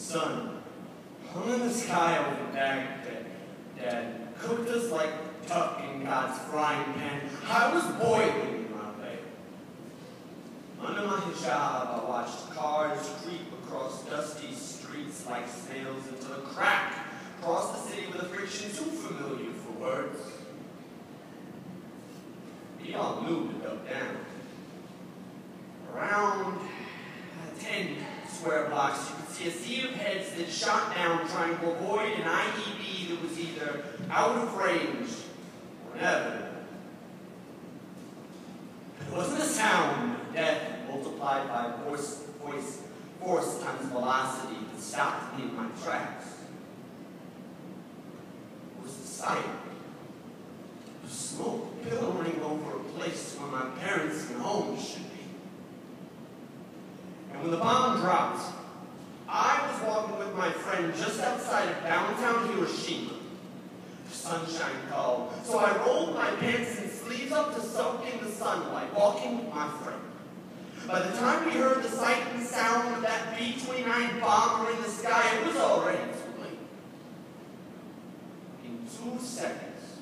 sun hung in the sky over Baghdad. Dad cooked us like duck in God's frying pan. I was boiling in my bed. Under my hijab, I watched cars creep across dusty streets like snails into the crack across the city with a friction too familiar for words. We all knew to duck down. Around 10 square blocks, you could see a sea of heads that shot down trying to avoid an IED that was either out of range or inevitable. It wasn't a sound of death multiplied by force times velocity that stopped me in my tracks. It was the sight of smoke billowing over a place where my parents and home should be. And when the bomb dropped, I was walking with my friend just outside of downtown Hiroshima. The sunshine called, so I rolled my pants and sleeves up to soak in the sunlight, walking with my friend. By the time we heard the sight and sound of that B-29 bomber in the sky, it was already too late. In 2 seconds,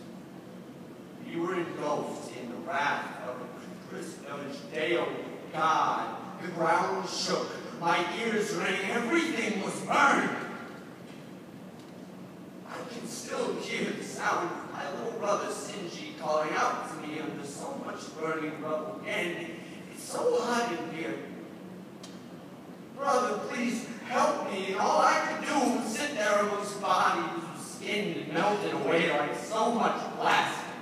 we were engulfed in the wrath of a day of God. The ground shook, my ears rang, everything was burned. I can still hear the sound of my little brother Sinji calling out to me under so much burning rubble, and it's so hot in here. Brother, please help me. And all I could do was sit there amongst bodies whose skin had melted away like so much plastic.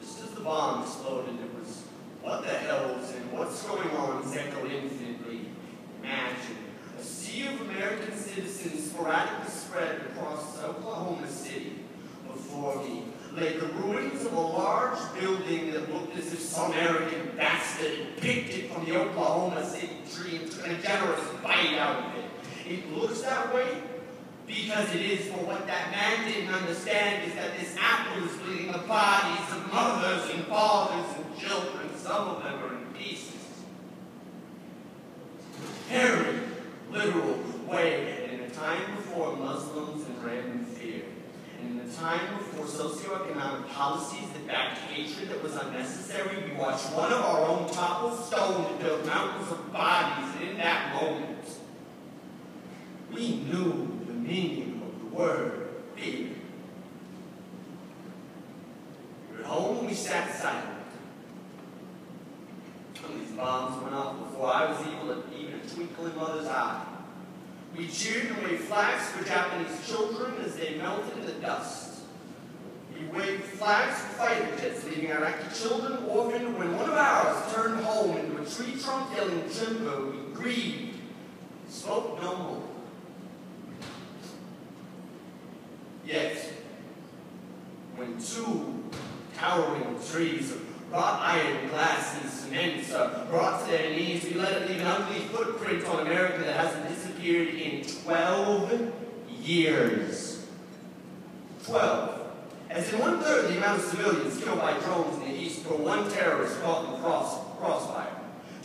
Just as the bomb exploded, it was, what the hell's and what's going on echoed infinitely. Imagine a sea of American citizens sporadically spread across Oklahoma City. Before me lay the ruins of a large building that looked as if some arrogant bastard had picked it from the Oklahoma City tree and took a generous bite out of it. It looks that way because it is, but what that man didn't understand is that this apple is bleeding the bodies of mothers and fathers and children. Some of them are in pieces. Very literal way, and in a time before Muslims and random fear, and in a time before socioeconomic policies that backed hatred that was unnecessary, we watched one of our own topple stone and build mountains of bodies, and in that moment, we knew the meaning of the word fear. We were at home and we sat silent. These bombs went off before I was even a twinkle in mother's eye. We cheered and waved flags for Japanese children as they melted in the dust. We waved flags for fighter jets, leaving Iraqi children orphaned. When one of ours turned home into a tree trunk yelling timber, we grieved, spoke no more. Yet, when 2 towering trees of wrought iron, glass, and cement are brought to their knees, we let it leave an ugly footprint on America that hasn't disappeared in 12 years. 12. As in 1/3 the amount of civilians killed by drones in the East for one terrorist caught in the crossfire.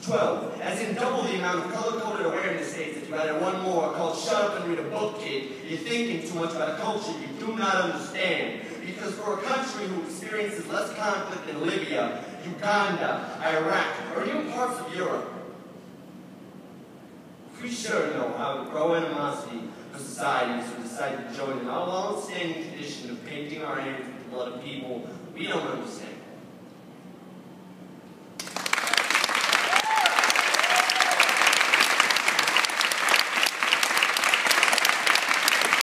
12. As in double the amount of color-coded awareness days if you added one more called Shut Up and Read a Book, Kid. You're thinking too much about a culture you do not understand. Because for a country who experiences less conflict than Libya, Uganda, Iraq, or even parts of Europe, we sure know how to grow animosity for societies who decide to join in our long-standing tradition of painting our hands with the blood of people we don't understand.